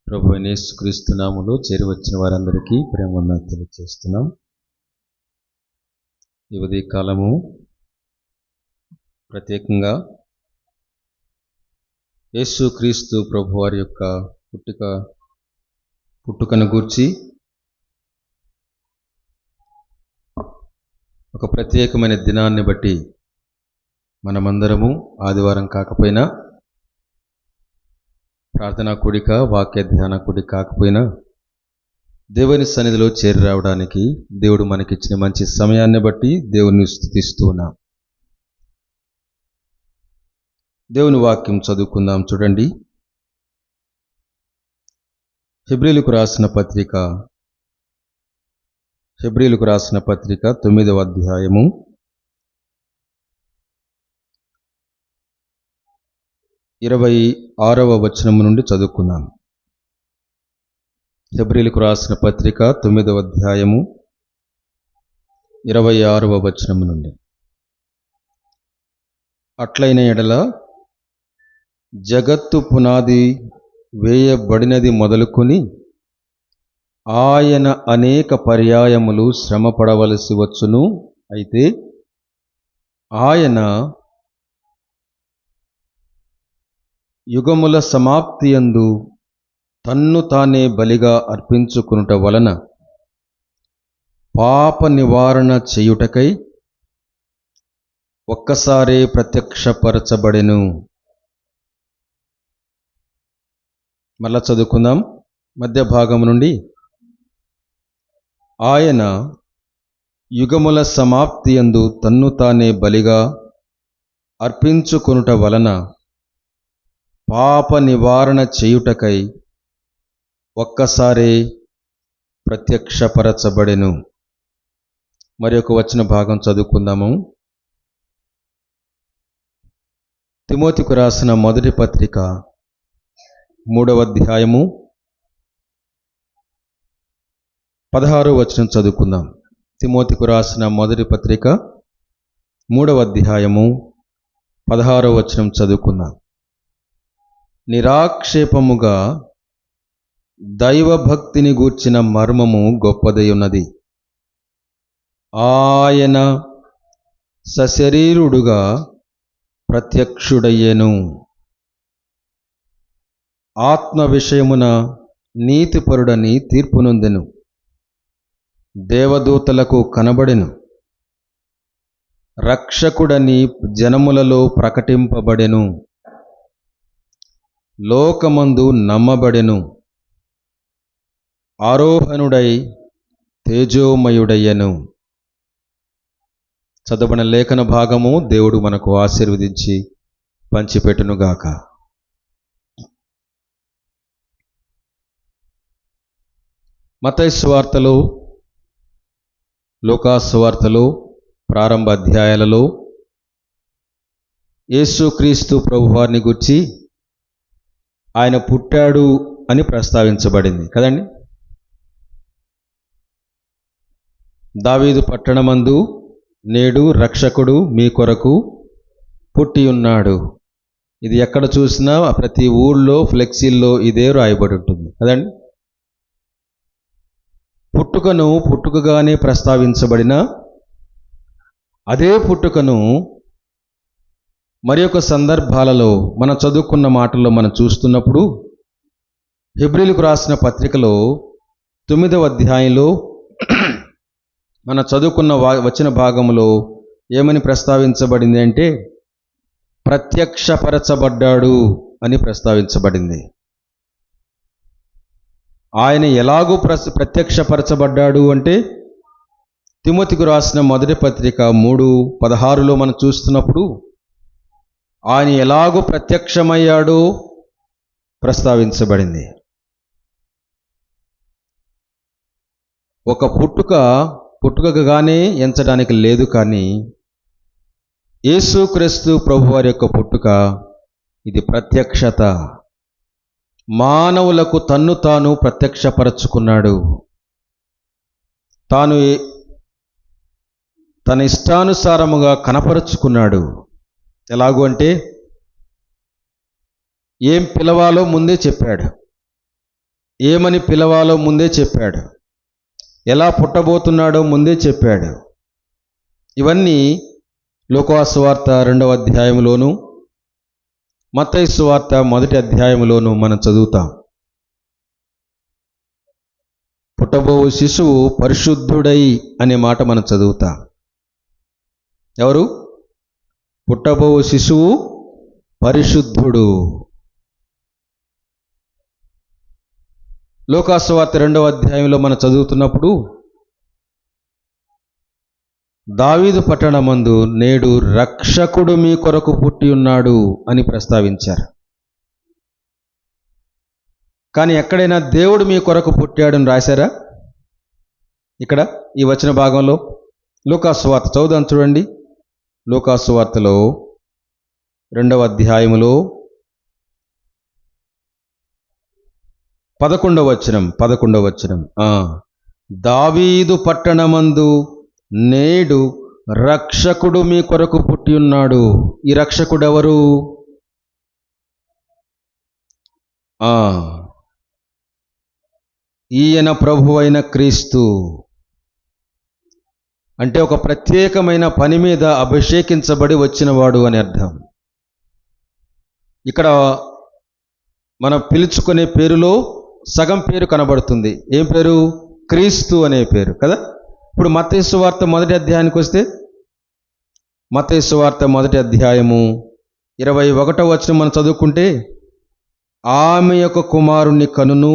ప్రభు అయిన యేసుక్రీస్తు నామములో చేరివచ్చిన వారందరికీ ప్రేమవందనాలు తెలియజేస్తున్నాం. ఈ ఉదయ కాలము ప్రత్యేకంగా యేసుక్రీస్తు ప్రభు వారి యొక్క పుట్టుకను గూర్చి ఒక ప్రత్యేకమైన దినాన్ని బట్టి మనమందరము ఆదివారం కాకపోయినా, ప్రార్థనా కూడిక, వాక్య ధ్యాన కూడిక కాకపోయినా దేవుని సన్నిధిలో చేరి రావడానికి దేవుడు మనకిచ్చిన మంచి సమయాన్ని బట్టి దేవుని స్తుతిస్తూ ఉన్నాం. దేవుని వాక్యం చదువుకుందాం. చూడండి, హెబ్రీయులకు రాసిన పత్రిక 9వ అధ్యాయము 26వ వచనము నుండి చదువుకుందాం. హెబ్రీయులకు రాసిన పత్రిక 9వ అధ్యాయము 26వ వచనము నుండి. అట్లైన ఎడల జగత్తు పునాది వేయబడినది మొదలుకొని ఆయన అనేక పర్యాయములు శ్రమ పడవలసి వచ్చును. అయితే ఆయన యుగముల సమాప్తి యందు తన్ను తానే బలిగా అర్పించుకొనుట వలన పాప నివారణ చేయుటకై ఒక్కసారే ప్రత్యక్షపరచబడెను. మళ్ళా చదువుకుందాం. మధ్య భాగం నుండి, ఆయన యుగముల సమాప్తి యందు తన్ను తానే బలిగా అర్పించుకొనుట వలన పాప నివారణ చేయుటకై ఒక్కసారే ప్రత్యక్షపరచబడెను. మరి ఒక వచన భాగం చదువుకుందాము. తిమోతికు రాసిన మొదటి పత్రిక 3వ అధ్యాయము 16వ వచనం చదువుకుందాం. తిమోతికు రాసిన మొదటి పత్రిక 3వ అధ్యాయము 16వ వచనం చదువుకుందాం. నిరాక్షేపముగా దైవభక్తిని గూర్చిన మర్మము గొప్పదై ఉన్నది. ఆయన సశరీరుడుగా ప్రత్యక్షుడయ్యెను. ఆత్మ విషయమున నీతిపరుడని తీర్పునొందెను. దేవదూతలకు కనబడెను. రక్షకుడని జనములలో ప్రకటింపబడెను. లోకమందు నమ్మబడెను. ఆరోహణుడై తేజోమయుడయ్యను. చదవన లేఖన భాగము దేవుడు మనకు ఆశీర్వదించి పంచిపెట్టునుగాక. మత్తయి సువార్తలో, లూకా సువార్తలో ప్రారంభ అధ్యాయాలలో యేసుక్రీస్తు ప్రభువారిని గురించి ఆయన పుట్టాడు అని ప్రస్తావించబడింది కదండి. దావీదు పట్టణమందు నేడు రక్షకుడు మీ కొరకు పుట్టి ఉన్నాడు. ఇది ఎక్కడ చూసినా ప్రతి ఊళ్ళో ఫ్లెక్సీల్లో ఇదే రాయబడి ఉంటుంది కదండి. పుట్టుకగానే ప్రస్తావించబడిన అదే పుట్టుకను మరి ఒక సందర్భాలలో మనం చదువుకున్న మాటల్లో మనం చూస్తున్నప్పుడు, హెబ్రీయులకు రాసిన పత్రికలో 9వ అధ్యాయంలో మనం చదువుకున్న వచన భాగంలో ఏమని ప్రస్తావించబడింది అంటే, ప్రత్యక్షపరచబడ్డాడు అని ప్రస్తావించబడింది. ఆయన ఎలాగూ ప్రత్యక్షపరచబడ్డాడు అంటే, తిమోతికు రాసిన మొదటి పత్రిక 3:16లో మనం చూస్తున్నప్పుడు ఆయన ఎలాగూ ప్రత్యక్షమయ్యాడో ప్రస్తావించబడింది. ఒక పుట్టుకగానే ఎంచడానికి లేదు, కానీ యేసుక్రీస్తు ప్రభువారి యొక్క పుట్టుక ఇది ప్రత్యక్షత. మానవులకు తన్ను తాను ప్రత్యక్షపరచుకున్నాడు. తాను తన ఇష్టానుసారముగా కనపరుచుకున్నాడు. ఎలాగూ అంటే, ఏం పిలవాలో ముందే చెప్పాడు. ఏమని పిలవాలో ముందే చెప్పాడు, ఎలా పుట్టబోతున్నాడో ముందే చెప్పాడు. ఇవన్నీ లూకా సువార్త 2వ అధ్యాయంలోను, మత్తయి సువార్త 1వ అధ్యాయంలోను మనం చదువుతాం. పుట్టబోవు శిశువు పరిశుద్ధుడై అనే మాట మనం చదువుతాం. ఎవరు? పుట్టబోవు శిశువు పరిశుద్ధుడు. లూకా సువార్త 2వ అధ్యాయంలో మనం చదువుతున్నప్పుడు దావీదు పట్టణమందు నేడు రక్షకుడు మీ కొరకు పుట్టి ఉన్నాడు అని ప్రస్తావించారు. కానీ ఎక్కడైనా దేవుడు మీ కొరకు పుట్టాడని రాశారా? ఇక్కడ ఈ వచన భాగంలో లూకా సువార్త చదువుదాం, చూడండి. లూకా సువార్తలో 2వ అధ్యాయములో 11వ వచనం. దావీదు పట్టణమందు నేడు రక్షకుడు మీ కొరకు పుట్టి ఉన్నాడు. ఈ రక్షకుడు ఎవరు? ఈయన ప్రభువైన క్రీస్తు. అంటే ఒక ప్రత్యేకమైన పని మీద అభిషేకించబడి వచ్చినవాడు అని అర్థం. ఇక్కడ మనం పిలుచుకునే పేరులో సగం పేరు కనబడుతుంది. ఏం పేరు? క్రీస్తు అనే పేరు కదా. ఇప్పుడు మత్తయి సువార్త 1వ అధ్యాయానికి వస్తే, మత్తయి సువార్త 1వ అధ్యాయము 21వ వచనం మనం చదువుకుంటే, ఆమె యొక్క కుమారుని కనును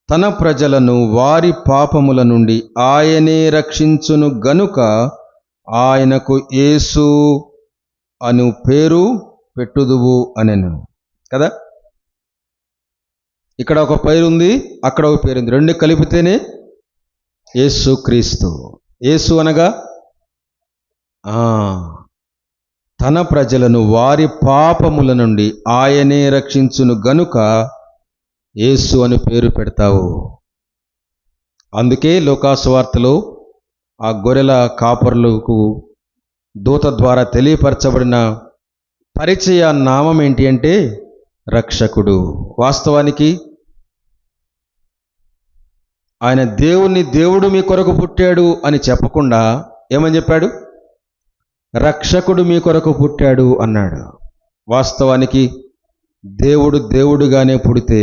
తన ప్రజలను వారి పాపముల నుండి ఆయనే రక్షించును గనుక ఆయనకు యేసు అను పేరు పెట్టుదువు అనెను కదా. ఇక్కడ ఒక పేరు ఉంది, అక్కడ ఒక పేరు ఉంది, రెండు కలిపితేనే యేసు క్రీస్తు. యేసు అనగా తన ప్రజలను వారి పాపముల నుండి ఆయనే రక్షించును గనుక యేసు అని పేరు పెడతావు. అందుకే లూకా సువార్తలో ఆ గొర్రెల కాపరులకు దూత ద్వారా తెలియపరచబడిన పరిచయ నామం ఏంటి అంటే రక్షకుడు. వాస్తవానికి ఆయన దేవుడు మీ కొరకు పుట్టాడు అని చెప్పకుండా ఏమని చెప్పాడు? రక్షకుడు మీ కొరకు పుట్టాడు అన్నాడు. వాస్తవానికి దేవుడుగానే పుడితే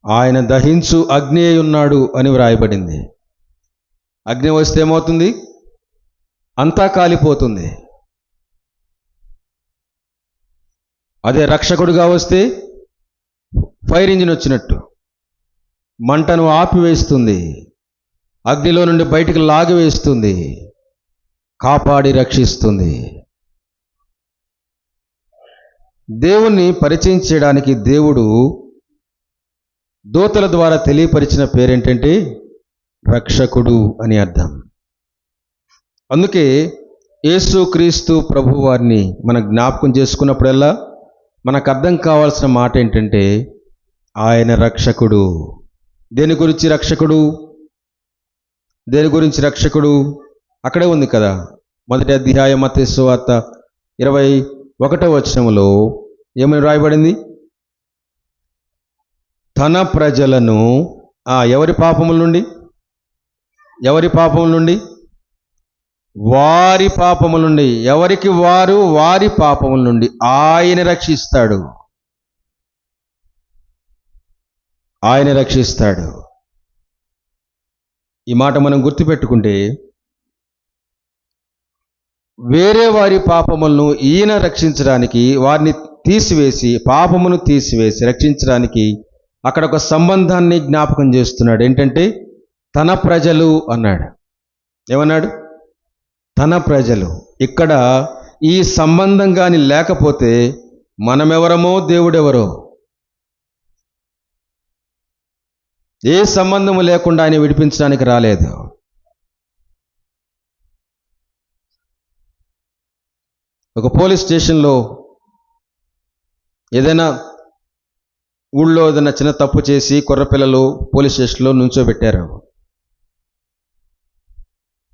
ఆయన దహించు అగ్ని అయి ఉన్నాడు అని వ్రాయబడింది. అగ్ని వస్తే ఏమవుతుంది? అంతా కాలిపోతుంది. అదే రక్షకుడుగా వస్తే ఫైర్ ఇంజిన్ వచ్చినట్టు మంటను ఆపివేస్తుంది, అగ్నిలో నుండి బయటికి లాగివేస్తుంది, కాపాడి రక్షిస్తుంది. దేవుణ్ణి పరిచయం చేయడానికి దేవుడు దూతల ద్వారా తెలియపరిచిన పేరేంటంటే రక్షకుడు అని అర్థం. అందుకే యేసు క్రీస్తు ప్రభు వారిని మనం జ్ఞాపకం చేసుకున్నప్పుడల్లా మనకు అర్థం కావాల్సిన మాట ఏంటంటే ఆయన రక్షకుడు. దేని గురించి రక్షకుడు? దేని గురించి రక్షకుడు? అక్కడే ఉంది కదా, 1వ అధ్యాయం మత్తయి సువార్త 21వ వచనములో ఏమని రాయబడింది? తన ప్రజలను ఎవరి పాపముల నుండి వారి పాపముల నుండి, ఎవరికి వారు వారి పాపముల నుండి ఆయన రక్షిస్తాడు. ఆయన రక్షిస్తాడు. ఈ మాట మనం గుర్తుపెట్టుకుంటే వేరే వారి పాపములను ఈయన రక్షించడానికి, వారిని తీసివేసి, పాపమును తీసివేసి రక్షించడానికి అక్కడ ఒక సంబంధాన్ని జ్ఞాపకం చేస్తున్నాడు. ఏంటంటే తన ప్రజలు అన్నాడు. ఏమన్నాడు? తన ప్రజలు. ఇక్కడ ఈ సంబంధం కానీ లేకపోతే మనమెవరమో దేవుడెవరో. ఏ సంబంధము లేకుండా ఆయన విడిపించడానికి రాలేదు. ఒక పోలీస్ స్టేషన్లో ఏదైనా ఊళ్ళో ఏదైనా చిన్న తప్పు చేసి కుర్రపిల్లలు పోలీస్ స్టేషన్లో నుంచోబెట్టారు.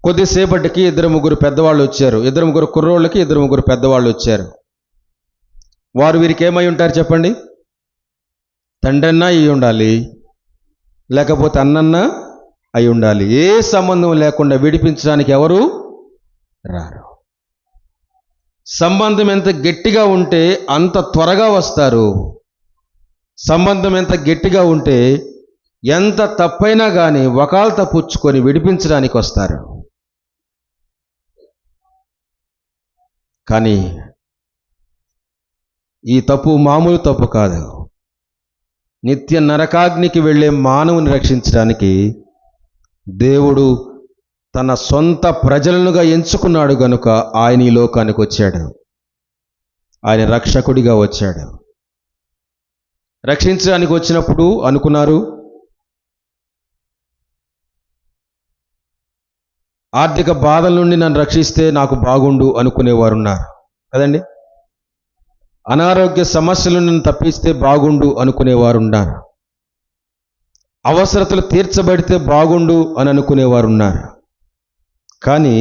కొద్దిసేపటికి 2-3 పెద్దవాళ్ళు వచ్చారు. 2-3 కుర్రోళ్ళకి 2-3 పెద్దవాళ్ళు వచ్చారు. వారు వీరికి ఏమై ఉంటారు చెప్పండి? తండ్రన్నా అయి ఉండాలి, లేకపోతే అన్నన్నా అయి ఉండాలి. ఏ సంబంధం లేకుండా విడిపించడానికి ఎవరు రారు. సంబంధం ఎంత గట్టిగా ఉంటే అంత త్వరగా వస్తారు. సంబంధం ఎంత గట్టిగా ఉంటే ఎంత తప్పైనా కానీ వకాల్త పుచ్చుకొని విడిపించడానికి వస్తారు. కానీ ఈ తప్పు మామూలు తప్పు కాదు. నిత్య నరకాగ్నికి వెళ్ళే మానవుని రక్షించడానికి దేవుడు తన సొంత ప్రజలనుగా ఎంచుకున్నాడు గనుక ఆయన ఈ లోకానికి వచ్చాడు. ఆయన రక్షకుడిగా వచ్చాడు. రక్షించడానికి వచ్చినప్పుడు అనుకున్నారు, ఆర్థిక బాధల నుండి నన్ను రక్షిస్తే నాకు బాగుండు అనుకునేవారు ఉన్నారు కదండి. అనారోగ్య సమస్యల నుండి తప్పిస్తే బాగుండు అనుకునేవారు ఉన్నారు. అవసరతలు తీర్చబడితే బాగుండు అని అనుకునేవారు ఉన్నారు. కానీ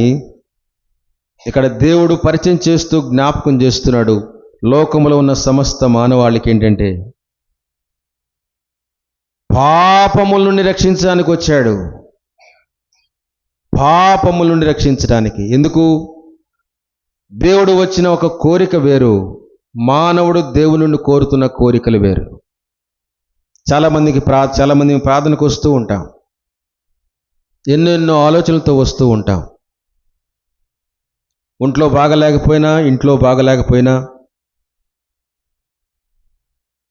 ఇక్కడ దేవుడు పరిచయం చేస్తూ జ్ఞాపకం చేస్తున్నాడు, లోకంలో ఉన్న సమస్త మానవాళికి ఏంటంటే పాపముల నుండి రక్షించడానికి వచ్చాడు. పాపముల నుండి రక్షించడానికి. ఎందుకు? దేవుడు వచ్చిన ఒక కోరిక వేరు, మానవుడు దేవుని నుండి కోరుతున్న కోరికలు వేరు. చాలామంది ప్రార్థనకు వస్తూ ఉంటాం, ఎన్నెన్నో ఆలోచనలతో వస్తూ ఉంటాం. ఇంట్లో బాగలేకపోయినా,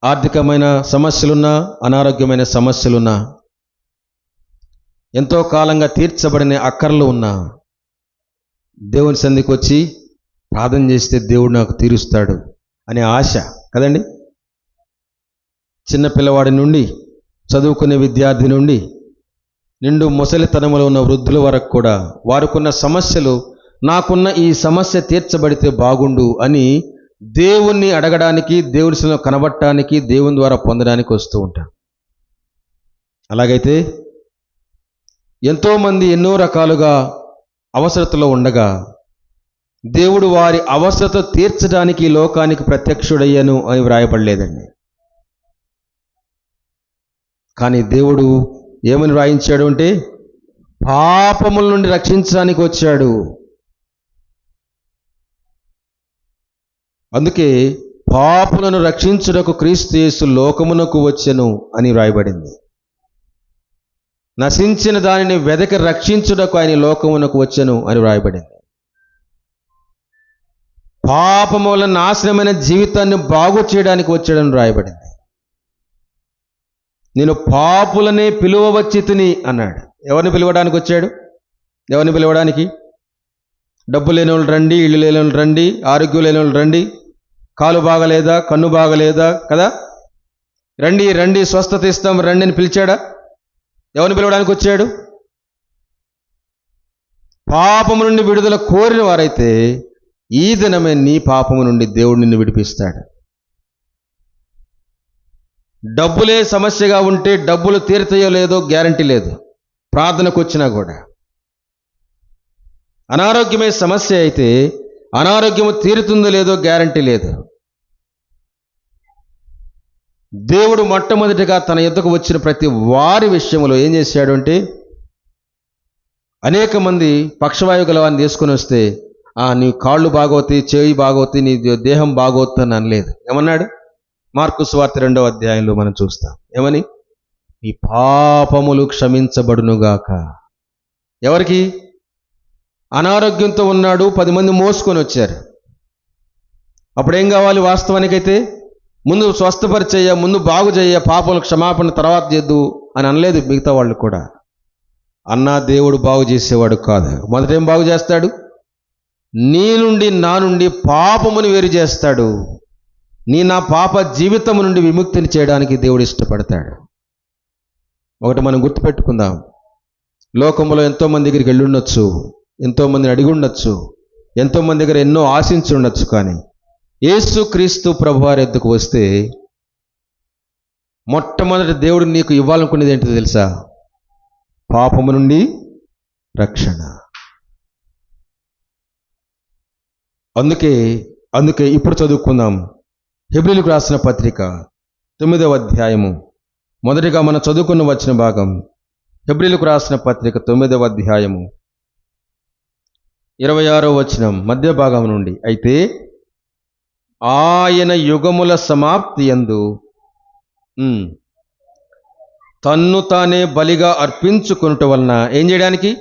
ఆర్థికమైన సమస్యలున్నా, అనారోగ్యమైన సమస్యలున్నా, ఎంతో కాలంగా తీర్చబడిన అక్కర్లు ఉన్నా, దేవుని సన్నిధికి వచ్చి ప్రార్థన చేస్తే దేవుడు నాకు తీరుస్తాడు అనే ఆశ కదండి. చిన్న పిల్లవాడి నుండి, చదువుకునే విద్యార్థి నుండి, నిండు ముసలితనంలో ఉన్న వృద్ధుల వరకు కూడా వారికున్న సమస్యలు, నాకున్న ఈ సమస్య తీర్చబడితే బాగుండు అని దేవుణ్ణి అడగడానికి, దేవుని సన్నిధిలో కనబడటానికి, దేవుని ద్వారా పొందడానికి వస్తూ ఉంటాం. అలాగైతే ఎంతోమంది ఎన్నో రకాలుగా అవసరతలో ఉండగా దేవుడు వారి అవసరత తీర్చడానికి ఈ లోకానికి ప్రత్యక్షుడయ్యను అని వ్రాయబడలేదండి. కానీ దేవుడు ఏమని వ్రాయించాడు అంటే పాపముల నుండి రక్షించడానికి వచ్చాడు. అందుకే పాపులను రక్షించుటకు క్రీస్తు యేసు లోకమునకు వచ్చెను అని వ్రాయబడింది. నశించిన దానిని వెదకి రక్షించుటకు ఆయన లోకమునకు వచ్చెను అని వ్రాయబడింది. పాపము వల్ల నాశనమైన జీవితాన్ని బాగు చేయడానికి వచ్చాడని వ్రాయబడింది. నేను పాపులనే పిలువవచ్చితిని అన్నాడు. ఎవరిని పిలవడానికి వచ్చాడు? ఎవరిని పిలవడానికి? డబ్బు లేని వాళ్ళు రండి, ఇల్లు లేని వాళ్ళు రండి, ఆరోగ్యం లేని వాళ్ళు రండి, కాలు బాగలేదా, కన్ను బాగలేదా కదా, రండి రండి స్వస్థత ఇస్తాం రండి అని పిలిచాడా? ఎవరిని పిలవడానికి వచ్చాడు? పాపము నుండి విడుదల కోరిన వారైతే ఈ దినమే నీ పాపము నుండి దేవుడు నిన్ను విడిపిస్తాడు. డబ్బులే సమస్యగా ఉంటే డబ్బులు తీరుతాయో లేదో గ్యారంటీ లేదు, ప్రార్థనకు వచ్చినా కూడా. అనారోగ్యమే సమస్య అయితే అనారోగ్యము తీరుతుందో లేదో గ్యారంటీ లేదు. దేవుడు మొట్టమొదటిగా తన యొద్దకు వచ్చిన ప్రతి వారి విషయంలో ఏం చేశాడు అంటే, అనేక మంది పక్షవాయువు గలవాన్ని తీసుకుని వస్తే నీ కాళ్ళు బాగోతాయి, చేయి బాగోతాయి, నీ దేహం బాగోతుంది అని అనలేదు. ఏమన్నాడు? మార్కు సువార్త 2వ అధ్యాయంలో మనం చూస్తాం. ఏమని? ఈ పాపములు క్షమించబడునుగాక. ఎవరికి? అనారోగ్యంతో ఉన్నాడు, 10 మంది మోసుకొని వచ్చారు. అప్పుడేం కావాలి? వాస్తవానికైతే ముందు స్వస్థపరిచేయ, ముందు బాగు చేయ, పాపముల క్షమాపణ తర్వాత చేద్దు అని అనలేదు మిగతా వాళ్ళు కూడా. అన్నా దేవుడు బాగు చేసేవాడు కాదు. మొదటేం బాగు చేస్తాడు? నీ నుండి నా నుండి పాపమును వేరు చేస్తాడు. నా పాప జీవితం నుండి విముక్తిని చేయడానికి దేవుడు ఇష్టపడతాడు. ఒకటి మనం గుర్తుపెట్టుకుందాం, లోకంలో ఎంతోమంది దగ్గరికి వెళ్ళి ఉండొచ్చు, ఎంతోమందిని అడిగి ఉండొచ్చు, ఎంతోమంది దగ్గర ఎన్నో ఆశించి ఉండొచ్చు. కానీ యేసు క్రీస్తు ప్రభువారి యొద్దకు వస్తే మొట్టమొదటి దేవుడు నీకు ఇవ్వాలనుకునేది ఏంటో తెలుసా? పాపము నుండి రక్షణ. అందుకే ఇప్పుడు చదువుకుందాం. హెబ్రీయులకు రాసిన పత్రిక 9వ అధ్యాయము. మొదటిగా మనం చదువుకున్న వచన భాగం హెబ్రీయులకు రాసిన పత్రిక 9వ అధ్యాయము 26వ వచనం మధ్య భాగం నుండి. అయితే ఆయన యుగముల సమాప్తి యందు తన్ను తానే బలిగా అర్పించుకొనుట వలన ఏం చేయడానికి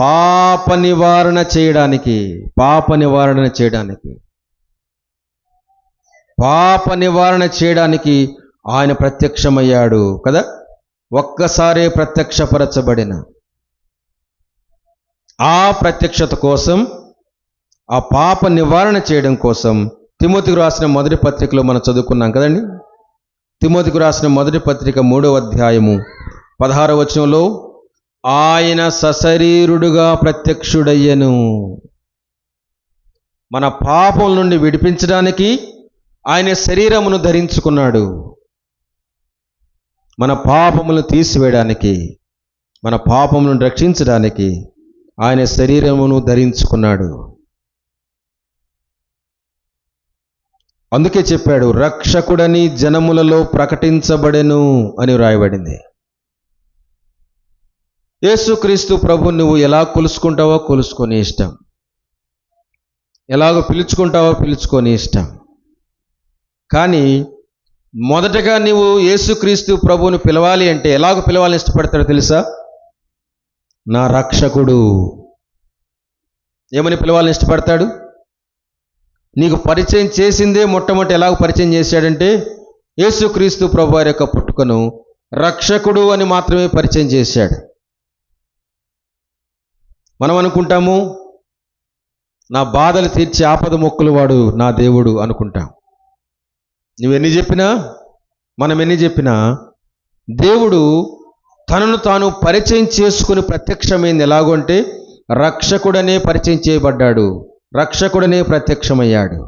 పాప నివారణ చేయడానికి ఆయన ప్రత్యక్షమయ్యాడు కదా. ఒక్కసారే ప్రత్యక్షపరచబడిన ఆ ప్రత్యక్షత కోసం, ఆ పాప నివారణ చేయడం కోసం తిమోతికి రాసిన మొదటి పత్రికలో మనం చదువుకున్నాం కదండి. తిమోతికి రాసిన మొదటి పత్రిక 3వ అధ్యాయము 16వ వచనంలో ఆయన సశరీరుడుగా ప్రత్యక్షుడయ్యను. మన పాపం నుండి విడిపించడానికి ఆయన శరీరమును ధరించుకున్నాడు. మన పాపములను తీసివేయడానికి, మన పాపములను రక్షించడానికి ఆయన శరీరమును ధరించుకున్నాడు. అందుకే చెప్పాడు, రక్షకుడని జనములలో ప్రకటించబడెను అని వ్రాయబడింది. యేసుక్రీస్తు ప్రభు నువ్వు ఎలా కొలుసుకుంటావో కొలుసుకొని ఇష్టం, ఎలాగో పిలుచుకుంటావో పిలుచుకొని ఇష్టం. కానీ మొదటగా నీవు యేసుక్రీస్తు ప్రభువును పిలవాలి అంటే ఎలాగో పిలవాలని ఇష్టపడతాడో తెలుసా? నా రక్షకుడు. ఏమని పిలవాలని ఇష్టపడతాడు? నీకు పరిచయం చేసిందే మొట్టమొదటి ఎలాగ పరిచయం చేశాడంటే యేసుక్రీస్తు ప్రభు వారి యొక్క పుట్టుకను రక్షకుడు అని మాత్రమే పరిచయం చేశాడు. మనం అనుకుంటాము, నా బాధలు తీర్చి ఆపద మొక్కులు వాడు నా దేవుడు అనుకుంటాం. నువ్వెన్ని చెప్పినా, మనం ఎన్ని చెప్పినా, దేవుడు తనను తాను పరిచయం చేసుకుని ప్రత్యక్షమైంది ఎలాగో అంటే రక్షకుడనే పరిచయం చేయబడ్డాడు, రక్షకుడనే ప్రత్యక్షమయ్యాడు.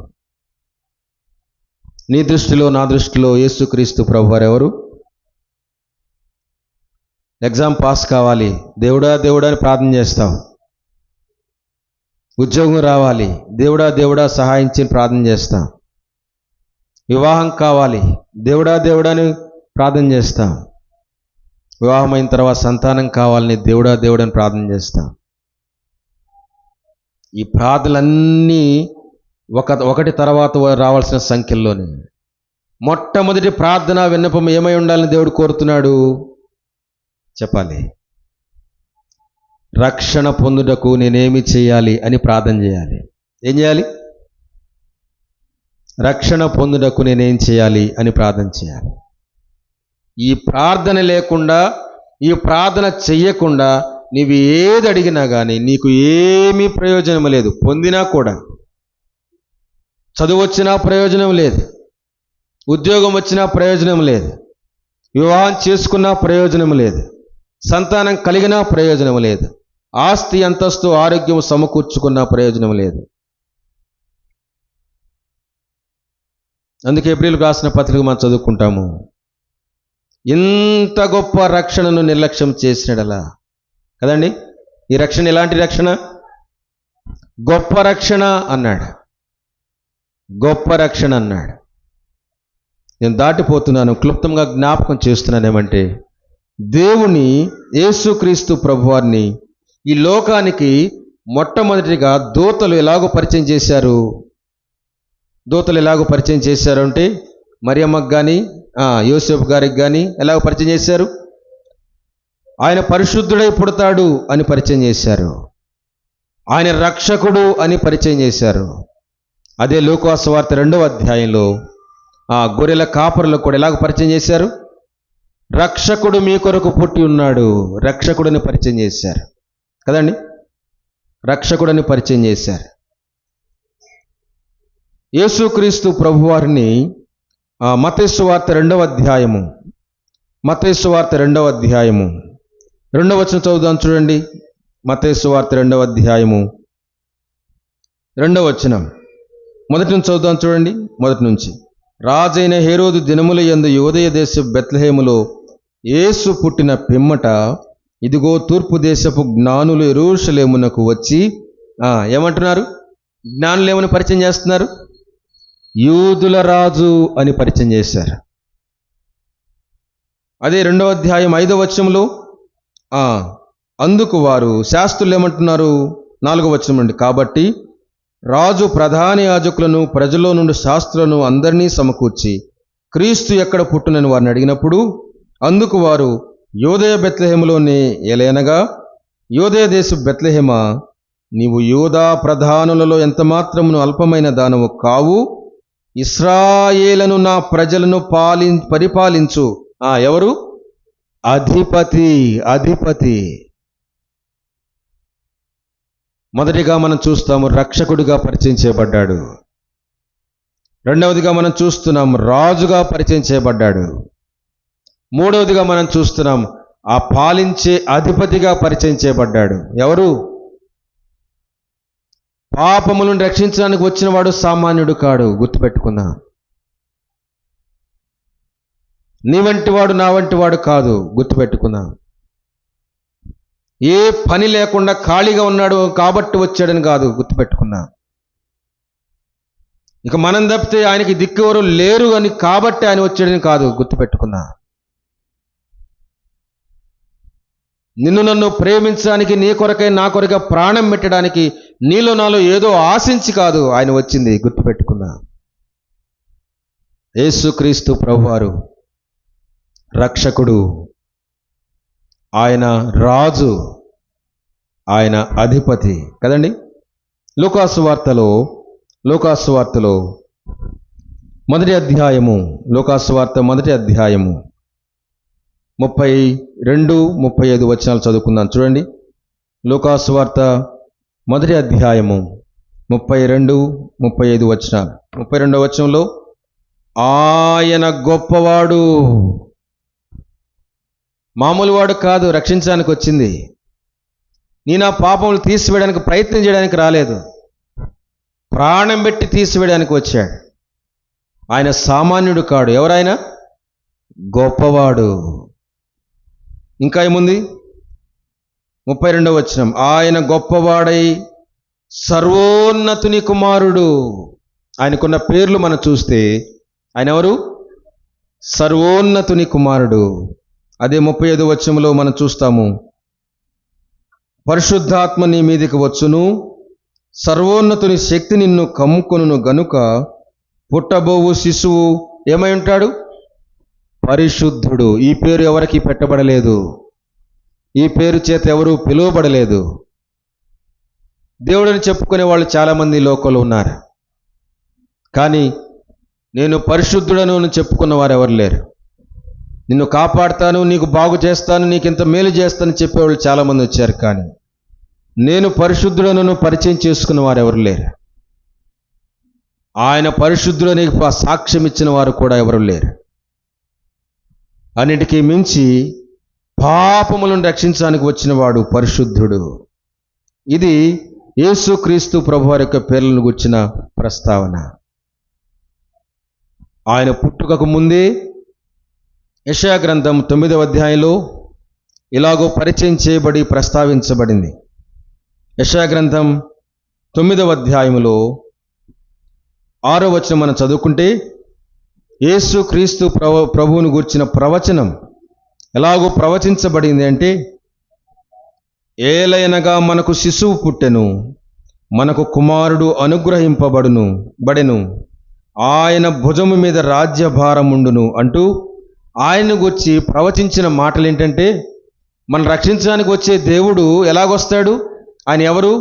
నీ దృష్టిలో, నా దృష్టిలో యేసుక్రీస్తు ప్రభువారు ఎవరు? ఎగ్జామ్ పాస్ కావాలి, దేవుడా దేవుడా అని ప్రార్థన చేస్తావు. ఉద్యోగం రావాలి, దేవుడా దేవుడా సహాయించి ప్రార్థన చేస్తాం. వివాహం కావాలి, దేవుడా దేవుడా అని ప్రార్థన చేస్తాం. వివాహం అయిన తర్వాత సంతానం కావాలని దేవుడా దేవుడని ప్రార్థన చేస్తాం. ఈ ప్రార్థనలన్నీ ఒకటి తర్వాత రావాల్సిన సంఖ్యల్లోనే. మొట్టమొదటి ప్రార్థన విన్నపం ఏమై ఉండాలని దేవుడు కోరుతున్నాడు చెప్పాలి. రక్షణ పొందుటకు నేనేమి చేయాలి అని ప్రార్థన చేయాలి. ఏం చేయాలి? రక్షణ పొందుటకు నేనేం చేయాలి అని ప్రార్థన చేయాలి. ఈ ప్రార్థన లేకుండా, ఈ ప్రార్థన చెయ్యకుండా నీవు ఏది అడిగినా కానీ నీకు ఏమీ ప్రయోజనం లేదు. పొందినా కూడా చదువు వచ్చినా ప్రయోజనం లేదు, ఉద్యోగం వచ్చినా ప్రయోజనం లేదు, వివాహం చేసుకున్నా ప్రయోజనం లేదు, సంతానం కలిగినా ప్రయోజనం లేదు, ఆస్తి అంతస్తు ఆరోగ్యం సమకూర్చుకున్నా ప్రయోజనం లేదు. అందుకే హెబ్రీయులకు రాసిన పత్రిక మనం చదువుకుంటాము, ఇంత గొప్ప రక్షణను నిర్లక్ష్యం చేసినడలా కదండి. ఈ రక్షణ ఎలాంటి రక్షణ? గొప్ప రక్షణ అన్నాడు, గొప్ప రక్షణ అన్నాడు. నేను దాటిపోతున్నాను, క్లుప్తంగా జ్ఞాపకం చేస్తున్నాను. ఏమంటే దేవుని యేసుక్రీస్తు ప్రభువారిని ఈ లోకానికి మొట్టమొదటిగా దూతలు ఎలాగో పరిచయం చేశారు. దూతలు ఎలాగో పరిచయం చేశారు అంటే మరియమ్మకు కానీ యోసేపు గారికి కానీ ఎలాగో పరిచయం చేశారు? ఆయన పరిశుద్ధుడై పుడతాడు అని పరిచయం చేశారు, ఆయన రక్షకుడు అని పరిచయం చేశారు. అదే లూకా సువార్త 2వ అధ్యాయంలో గొర్రెల కాపరులకు కూడా ఎలాగ పరిచయం చేశారు? రక్షకుడు మీ కొరకు పుట్టి ఉన్నాడు, రక్షకుడిని పరిచయం చేశారు కదండి. రక్షకుడిని పరిచయం చేశారు. యేసుక్రీస్తు ప్రభువారిని మత్తయి సువార్త 2వ అధ్యాయము, మత్తయి సువార్త 2వ అధ్యాయము 2వ వచనం చదువుదాం చూడండి. మత్తయి సువార్త 2వ అధ్యాయము 2వ వచనం మొదటి నుంచి చదువుదాం చూడండి. మొదటి నుంచి. రాజైన హేరోదు దినముల యందు యూదయ దేశపు బెత్లెహేములో యేసు పుట్టిన పిమ్మట ఇదిగో తూర్పు దేశపు జ్ఞానులు యెరూషలేమునకు వచ్చి ఏమంటున్నారు? జ్ఞానులు ఏమని పరిచయం చేస్తున్నారు? యూదుల రాజు అని పరిచయం చేశారు. అదే 2వ అధ్యాయం 5వ వచనంలో అందుకు వారు శాస్త్రులు ఏమంటున్నారు? 4వ వచనం నుండి, కాబట్టి రాజు ప్రధాన యాజకులను ప్రజల్లో నుండి శాస్త్రులను అందరినీ సమకూర్చి క్రీస్తు ఎక్కడ పుట్టునని వారిని అడిగినప్పుడు, అందుకు వారు యోదయ బెత్లెహేములోనే, ఏలయనగా యోదయ దేశ బెత్లెహేమా, నీవు యూదా ప్రధానులలో ఎంత మాత్రమును అల్పమైన దానము కావు, ఇశ్రాయేలును నా ప్రజలను పరిపాలించు ఎవరు? అధిపతి. మొదటిగా మనం చూస్తాము రక్షకుడిగా పరిచయం చేయబడ్డాడు. రెండవదిగా మనం చూస్తున్నాం రాజుగా పరిచయం చేయబడ్డాడు. మూడవదిగా మనం చూస్తున్నాం ఆ పాలించే అధిపతిగా పరిచయం చేయబడ్డాడు. ఎవరు? పాపములను రక్షించడానికి వచ్చిన వాడు సామాన్యుడు కాడు, గుర్తుపెట్టుకుందాం. నీ వంటి వాడు నా వంటి వాడు కాదు, గుర్తుపెట్టుకుందాం. ఏ పని లేకుండా ఖాళీగా ఉన్నాడు కాబట్టి వచ్చాడని కాదు, గుర్తుపెట్టుకుందాం. ఇక మనం తప్పితే ఆయనకి దిక్కెవరు లేరు అని కాబట్టి ఆయన వచ్చాడని కాదు, గుర్తుపెట్టుకుందాం. నిన్ను నన్ను ప్రేమించడానికి, నీ కొరకై నా కొరకై ప్రాణం పెట్టడానికి, నీలో నాలో ఏదో ఆశించి కాదు ఆయన వచ్చింది, గుర్తుపెట్టుకుందాం. యేసుక్రీస్తు ప్రభువారు రక్షకుడు, ఆయన రాజు, ఆయన అధిపతి కదండి. లూకాసు వార్తలో మొదటి అధ్యాయము, లూకాసు వార్త మొదటి అధ్యాయము 32, 35 వచనాలు చదువుకుందాం. చూడండి, లూకాసు వార్త మొదటి అధ్యాయము 32, 35 వచనాలు. 32వ వచనంలో, ఆయన గొప్పవాడు, మామూలు వాడు కాదు, రక్షించడానికి వచ్చింది. నీ నా పాపములు తీసివేయడానికి ప్రయత్నం చేయడానికి రాలేదు, ప్రాణం పెట్టి తీసివేయడానికి వచ్చాడు. ఆయన సామాన్యుడు కాడు. ఎవరైనా గొప్పవాడు. ఇంకా ఏముంది? 32వ వచనం, ఆయన గొప్పవాడై సర్వోన్నతుని కుమారుడు. ఆయనకున్న పేర్లు మనం చూస్తే ఆయన ఎవరు? సర్వోన్నతుని కుమారుడు. అదే 35వ వచనంలో మనం చూస్తాము, పరిశుద్ధాత్మ నీ మీదికి వచ్చును, సర్వోన్నతుని శక్తి నిన్ను కమ్ముకొనును గనుక పుట్టబోవు శిశువు ఏమై ఉంటాడు? పరిశుద్ధుడు. ఈ పేరు ఎవరికి పెట్టబడలేదు, ఈ పేరు చేత ఎవరు పిలువబడలేదు. దేవుడని చెప్పుకునే వాళ్ళు చాలామంది లోకంలో ఉన్నారు, కానీ నేను పరిశుద్ధుడను అని చెప్పుకున్న వారు ఎవరు లేరు. నిన్ను కాపాడుతాను, నీకు బాగు చేస్తాను, నీకు ఇంత మేలు చేస్తానని చెప్పేవాళ్ళు చాలామంది వచ్చారు, కానీ నేను పరిశుద్ధుడను పరిచయం చేసుకున్న వారు ఎవరు లేరు. ఆయన పరిశుద్ధుడని సాక్ష్యం ఇచ్చిన వారు కూడా ఎవరు లేరు. అన్నిటికీ మించి పాపములను రక్షించడానికి వచ్చిన వాడు పరిశుద్ధుడు. ఇది యేసుక్రీస్తు ప్రభువారి యొక్క పేర్లను గుర్చిన ప్రస్తావన. ఆయన పుట్టుకకు ముందే యెషయా గ్రంథం 9వ అధ్యాయంలో ఇలాగో పరిచయం చేయబడి ప్రస్తావించబడింది. యెషయా గ్రంథం 9వ అధ్యాయములో 6వ వచనం మనం చదువుకుంటే, యేసుక్రీస్తు ప్రభువును గూర్చిన ప్రవచనం ఎలాగో ప్రవచించబడింది అంటే, ఏలయనగా మనకు శిశువు పుట్టెను, మనకు కుమారుడు బడెను, ఆయన భుజము మీద రాజ్యభారముండును అంటూ ఆయన్ను గురించి ప్రవచించిన మాటలు ఏంటంటే, మనం రక్షించడానికి వచ్చే దేవుడు ఎలాగొస్తాడు? ఆయన ఎవరు?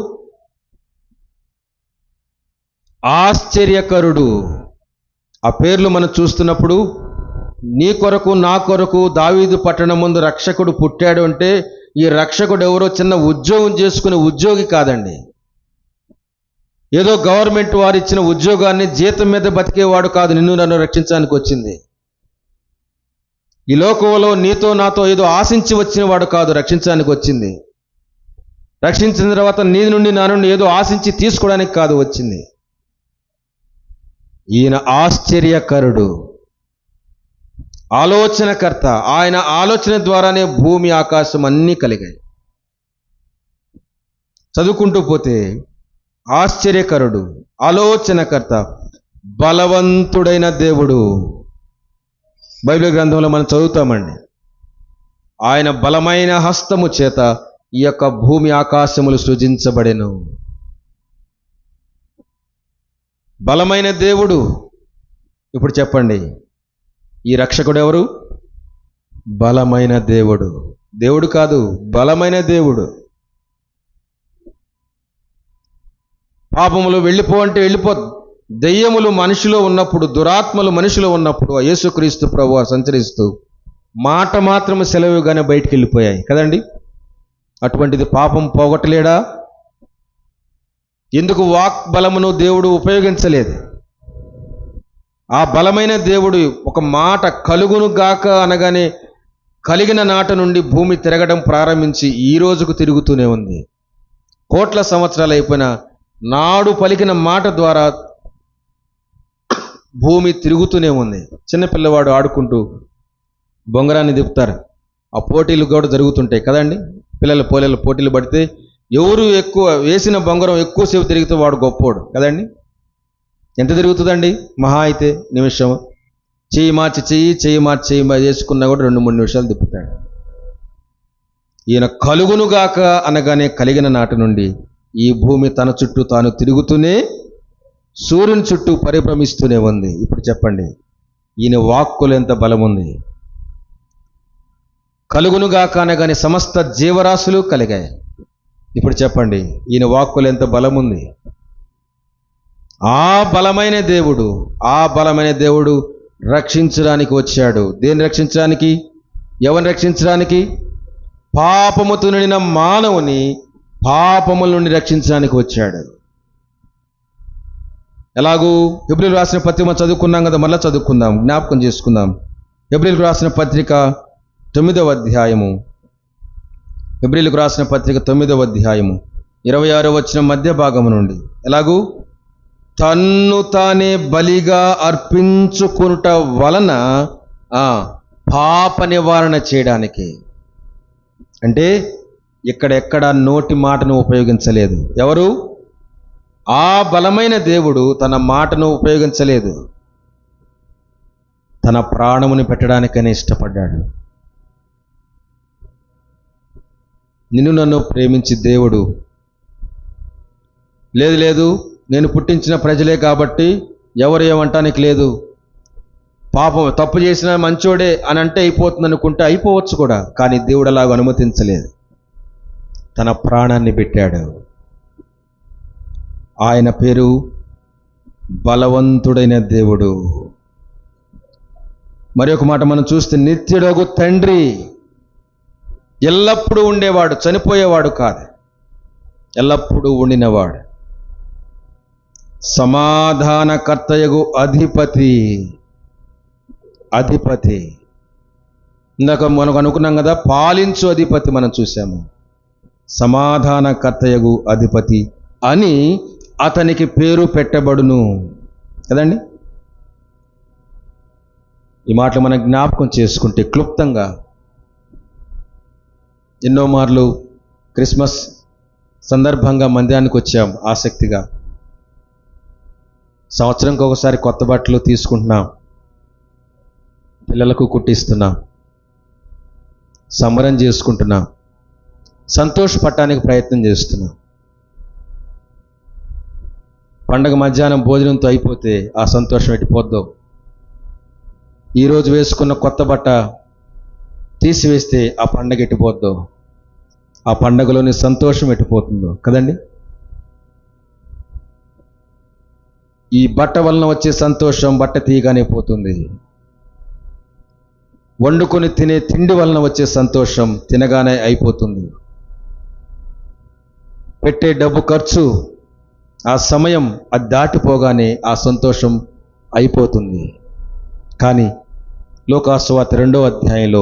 ఆశ్చర్యకరుడు. ఆ పేర్లు మనం చూస్తున్నప్పుడు, నీ కొరకు నా కొరకు దావీదు పట్టణం ముందు రక్షకుడు పుట్టాడు అంటే, ఈ రక్షకుడు ఎవరో చిన్న ఉద్యోగం చేసుకునే ఉద్యోగి కాదండి. ఏదో గవర్నమెంట్ వారు ఇచ్చిన ఉద్యోగాన్ని జీతం మీద బతికేవాడు కాదు. నిన్ను నన్ను రక్షించడానికి వచ్చింది. ఈ లోకంలో నీతో నాతో ఏదో ఆశించి వచ్చిన వాడు కాదు రక్షించడానికి వచ్చింది. రక్షించిన తర్వాత నీ నుండి నా నుండి ఏదో ఆశించి తీసుకోవడానికి కాదు వచ్చింది. ఈయన ఆశ్చర్యకరుడు, ఆలోచనకర్త. ఆయన ఆలోచన ద్వారానే భూమి ఆకాశం అన్నీ కలిగాయి. చదువుకుంటూ పోతే ఆశ్చర్యకరుడు, ఆలోచనకర్త, బలవంతుడైన దేవుడు. బైబిల్ గ్రంథంలో మనం చదువుతామండి, ఆయన బలమైన హస్తము చేత ఈ యొక్క భూమి ఆకాశములు సృజించబడెను. బలమైన దేవుడు. ఇప్పుడు చెప్పండి, ఈ రక్షకుడు ఎవరు? బలమైన దేవుడు. దేవుడు కాదు, బలమైన దేవుడు. పాపములు వెళ్ళిపో అంటే వెళ్ళిపో. దెయ్యములు మనిషిలో ఉన్నప్పుడు, దురాత్మలు మనిషిలో ఉన్నప్పుడు యేసుక్రీస్తు ప్రభువు సంచరిస్తూ మాట మాత్రము సెలవుగానే బయటికి వెళ్ళిపోయాయి కదండి. అటువంటిది పాపం పోగొట్టలేడా? ఎందుకు వాక్ బలమును దేవుడు ఉపయోగించలేదు? ఆ బలమైన దేవుడు ఒక మాట కలుగును గాక అనగానే కలిగిన నాట నుండి భూమి తిరగడం ప్రారంభించి ఈ రోజుకు తిరుగుతూనే ఉంది. కోట్ల సంవత్సరాలు అయిపోయిన నాడు పలికిన మాట ద్వారా భూమి తిరుగుతూనే ఉంది. చిన్నపిల్లవాడు ఆడుకుంటూ బొంగరాన్ని తిప్పుతారు, ఆ పోటీలు కూడా జరుగుతుంటాయి కదండి. పిల్లల పోటీలు పడితే ఎవరు ఎక్కువ వేసిన బొంగరం ఎక్కువసేపు తిరిగితే వాడు గొప్పోడు కదండి. ఎంత తిరుగుతుందండి? మహా అయితే నిమిషం. చెయ్యి మార్చి వేసుకున్నా కూడా 2-3 నిమిషాలు తిప్పుతాడు. ఈయన కలుగునుగాక అనగానే కలిగిన నాటి నుండి ఈ భూమి తన చుట్టూ తాను తిరుగుతూనే సూర్యుని చుట్టూ పరిభ్రమిస్తూనే ఉంది. ఇప్పుడు చెప్పండి, ఈయన వాక్కులు ఎంత బలం ఉంది? కలుగునుగాక అనగానే సమస్త జీవరాశులు కలిగాయి. ఇప్పుడు చెప్పండి, ఈయన వాక్కులు ఎంత బలం ఉంది? ఆ బలమైన దేవుడు రక్షించడానికి వచ్చాడు. దేన్ని రక్షించడానికి? ఎవరిని రక్షించడానికి? పాపముతో నిండిన మానవుని పాపముల నుండి రక్షించడానికి వచ్చాడు. ఎలాగూ? హెబ్రీయులకు రాసిన పత్రిక మనం చదువుకున్నాం కదా, మళ్ళీ చదువుకుందాం, జ్ఞాపకం చేసుకుందాం. హెబ్రీయులకు రాసిన పత్రిక 9వ అధ్యాయము, హెబ్రీయులకు రాసిన పత్రిక 9వ అధ్యాయము 26వ వచనం మధ్య భాగము నుండి. ఎలాగూ? తన్ను తానే బలిగా అర్పించుకొనుట వలన పాప నివారణ చేయడానికి. అంటే ఇక్కడెక్కడ నోటి మాటను ఉపయోగించలేదు. ఎవరు? ఆ బలమైన దేవుడు తన మాటను ఉపయోగించలేదు, తన ప్రాణముని పెట్టడానికనే ఇష్టపడ్డాడు. నిన్ను నన్ను ప్రేమించి దేవుడు లేదు నేను పుట్టించిన ప్రజలే కాబట్టి ఎవరు ఏమంటానికి లేదు, పాపం తప్పు చేసిన మంచోడే అని అంటే అయిపోతుంది అనుకుంటే అయిపోవచ్చు కూడా, కానీ దేవుడు అలాగ అనుమతించలేదు. తన ప్రాణాన్ని పెట్టాడు. ఆయన పేరు బలవంతుడైన దేవుడు. మరి ఒక మాట మనం చూస్తే, నిత్యుడగు తండ్రి. ఎల్లప్పుడూ ఉండేవాడు, చనిపోయేవాడు కాదు, ఎల్లప్పుడూ ఉండినవాడు. సమాధానకర్తయగు అధిపతి. ఇందాక మనకు అనుకున్నాం కదా, పాలించు అధిపతి మనం చూసాము. సమాధానకర్తయగు అధిపతి అని అతనికి పేరు పెట్టబడును కదండి. ఈ మాటలు మనం జ్ఞాపకం చేసుకుంటే క్లుప్తంగా, ఎన్నో మార్లు క్రిస్మస్ సందర్భంగా మందిరానికి వచ్చాం ఆసక్తిగా. సంవత్సరంకి ఒకసారి కొత్త బట్టలు తీసుకుంటున్నాం, పిల్లలకు కుట్టిస్తున్నాం, సంబరం చేసుకుంటున్నాం, సంతోషపడటానికి ప్రయత్నం చేస్తున్నాం. పండగ మధ్యాహ్నం భోజనంతో అయిపోతే ఆ సంతోషం ఎట్టిపోద్దో. ఈరోజు వేసుకున్న కొత్త బట్ట తీసివేస్తే ఆ పండగ ఎట్టిపోద్దో, ఆ పండగలోని సంతోషం ఎట్టిపోతుందో కదండి. ఈ బట్ట వలన వచ్చే సంతోషం బట్ట తీయగానే పోతుంది. వండుకొని తినే తిండి వలన వచ్చే సంతోషం తినగానే అయిపోతుంది. పెట్టే డబ్బు ఖర్చు, ఆ సమయం అది దాటిపోగానే ఆ సంతోషం అయిపోతుంది. కానీ లోకాసువార్త 2వ అధ్యాయంలో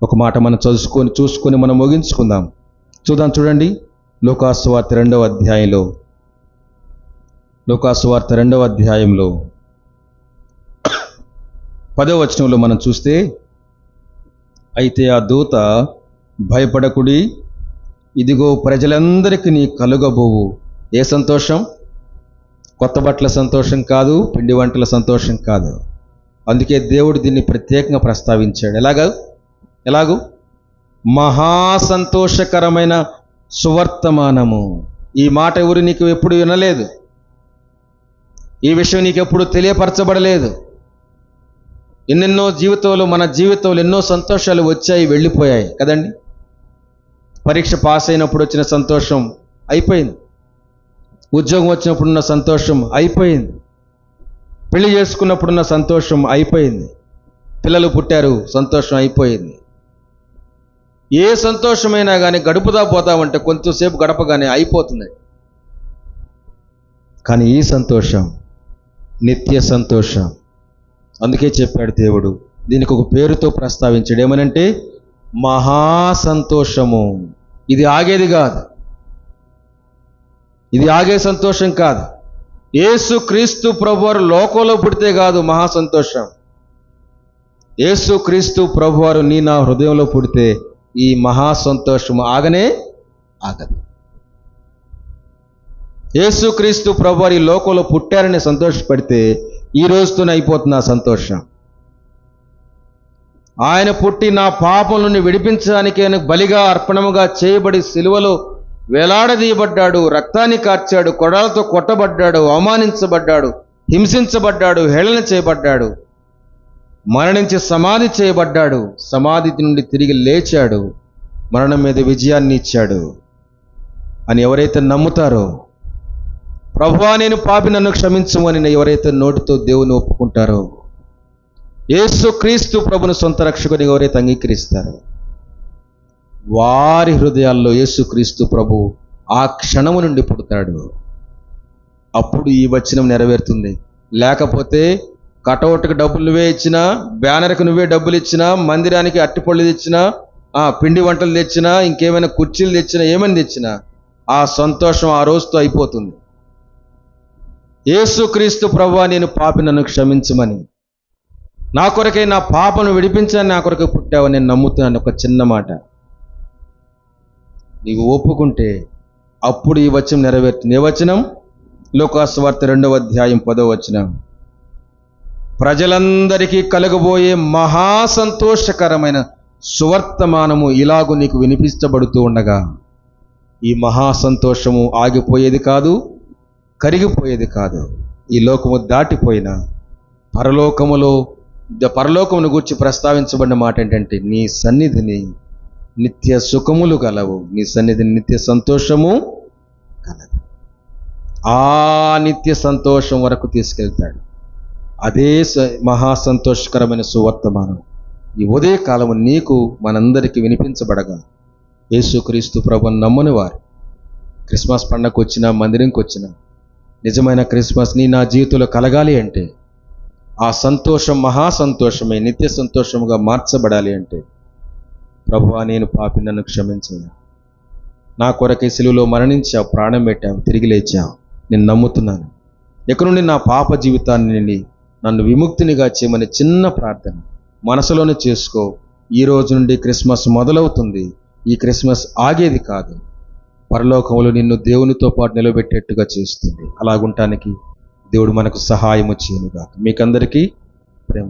ఒక మాట మనం చూసుకొని మనం ముగించుకుందాం. చూడండి, లోకాసువార్త 2వ అధ్యాయంలో, లోకాసువార్త 2వ అధ్యాయంలో 10వ వచనంలో మనం చూస్తే, అయితే ఆ దూత, భయపడకుడి, ఇదిగో ప్రజలందరికీ నీ కలుగబోవు ఏ సంతోషం? కొత్త బట్టల సంతోషం కాదు, పిండి వంటల సంతోషం కాదు. అందుకే దేవుడు దీన్ని ప్రత్యేకంగా ప్రస్తావించాడు. ఎలాగూ మహా సంతోషకరమైన సువర్తమానము. ఈ మాట ఎవరు నీకు ఎప్పుడు వినలేదు, ఈ విషయం నీకు ఎప్పుడు తెలియపరచబడలేదు. ఎన్నెన్నో మన జీవితంలో ఎన్నో సంతోషాలు వచ్చాయి, వెళ్ళిపోయాయి కదండి. పరీక్ష పాస్ అయినప్పుడు వచ్చిన సంతోషం అయిపోయింది, ఉద్యోగం వచ్చినప్పుడున్న సంతోషం అయిపోయింది, పెళ్లి చేసుకున్నప్పుడున్న సంతోషం అయిపోయింది, పిల్లలు పుట్టారు సంతోషం అయిపోయింది. ఏ సంతోషమైనా కానీ గడుపుదా పోతామంటే కొంచెంసేపు గడపగానే అయిపోతుంది. కానీ ఈ సంతోషం నిత్య సంతోషం. అందుకే చెప్పాడు దేవుడు, దీనికి ఒక పేరుతో ప్రస్తావించాడు. ఏమనంటే మహా సంతోషము. ఇది ఆగేది కాదు, ఇది ఆగే సంతోషం కాదు. యేసు క్రీస్తు ప్రభువారు లోకంలో పుడితే కాదు మహా సంతోషం. యేసు క్రీస్తు ప్రభువారు నీ నా హృదయంలో పుడితే ఈ మహా సంతోషం ఆగనే ఆగదు. యేసు క్రీస్తు ప్రభువారు ఈ లోకంలో పుట్టారని సంతోషపడితే ఈ రోజుతోనే అయిపోతుంది ఆ సంతోషం. ఆయన పుట్టి నా పాపం నుండి విడిపించడానికి ఆయన బలిగా అర్పణముగా చేయబడి సిలువలో వేలాడదీయబడ్డాడు, రక్తాన్ని కార్చాడు, కొడాలతో కొట్టబడ్డాడు, అవమానించబడ్డాడు, హింసించబడ్డాడు, హేళన చేయబడ్డాడు, మరణించి సమాధి చేయబడ్డాడు, సమాధి నుండి తిరిగి లేచాడు, మరణం మీద విజయాన్ని ఇచ్చాడు అని ఎవరైతే నమ్ముతారో, ప్రభువా నేను పాపి నన్ను క్షమించము అని ఎవరైతే నోటితో దేవుని ఒప్పుకుంటారో, యేసు క్రీస్తు ప్రభుని సొంత రక్షకుని ఎవరైతే అంగీకరిస్తారో వారి హృదయాల్లో యేసుక్రీస్తు ప్రభు ఆ క్షణము నుండి పుడతాడు. అప్పుడు ఈ వచనం నెరవేరుతుంది. లేకపోతే కటౌట్కి డబ్బులు నువ్వే ఇచ్చినా, బ్యానర్కి నువ్వే డబ్బులు ఇచ్చినా, మందిరానికి అట్టిపళ్ళు తెచ్చినా, పిండి వంటలు తెచ్చినా, ఇంకేమైనా కుర్చీలు తెచ్చినా, ఏమని తెచ్చినా ఆ సంతోషం ఆ రోజుతో అయిపోతుంది. యేసుక్రీస్తు ప్రభువా నేను పాపి నన్ను క్షమించమని, నా కొరకై నా పాపను విడిపించని నా కొరకు పుట్టావని నేను నమ్ముతున్నాను. ఒక చిన్న మాట నీవు ఒప్పుకుంటే అప్పుడు ఈ వచనం నెరవేరుతుంది. ఏ వచనం? లూకాసు వార్త 2వ అధ్యాయం 10వ వచనం. ప్రజలందరికీ కలగబోయే మహా సంతోషకరమైన సువర్తమానము ఇలాగూ నీకు వినిపించబడుతూ ఉండగా ఈ మహా సంతోషము ఆగిపోయేది కాదు, కరిగిపోయేది కాదు. ఈ లోకము దాటిపోయిన పరలోకమును గూర్చి ప్రస్తావించబడిన మాట ఏంటంటే నీ సన్నిధిని నిత్య సుఖములు గలవు, నీ సన్నిధిని నిత్య సంతోషము కలదు. ఆ నిత్య సంతోషం వరకు తీసుకెళ్తాడు. అదే మహా సంతోషకరమైన సువర్తమానం ఈ ఉదయ కాలము నీకు మనందరికీ వినిపించబడగా యేసుక్రీస్తు ప్రభువును నమ్మని వారు క్రిస్మస్ పండగకు వచ్చినా, మందిరంకి వచ్చినా నిజమైన క్రిస్మస్ నీ నా జీవితంలో కలగాలి అంటే, ఆ సంతోషం మహా సంతోషమే నిత్య సంతోషముగా మార్చబడాలి అంటే, ప్రభువా నేను పాపి నన్ను క్షమించయ్యా, నా కొరకై సిలువలో మరణించావు, ప్రాణం పెట్టావు, తిరిగి లేచావు, నేను నమ్ముతున్నాను. ఎక్కడి నుండి నా పాప జీవితాన్ని నన్ను విముక్తినిగా చేయమని చిన్న ప్రార్థన మనసులోనే చేసుకో. ఈ రోజు నుండి క్రిస్మస్ మొదలవుతుంది. ఈ క్రిస్మస్ ఆగేది కాదు, పరలోకంలో నిన్ను దేవునితో పాటు నిలబెట్టేట్టుగా చేస్తుంది. అలాగుంటానికి దేవుడు మనకు సహాయము చేయనుగా. మీకందరికీ ప్రేమ.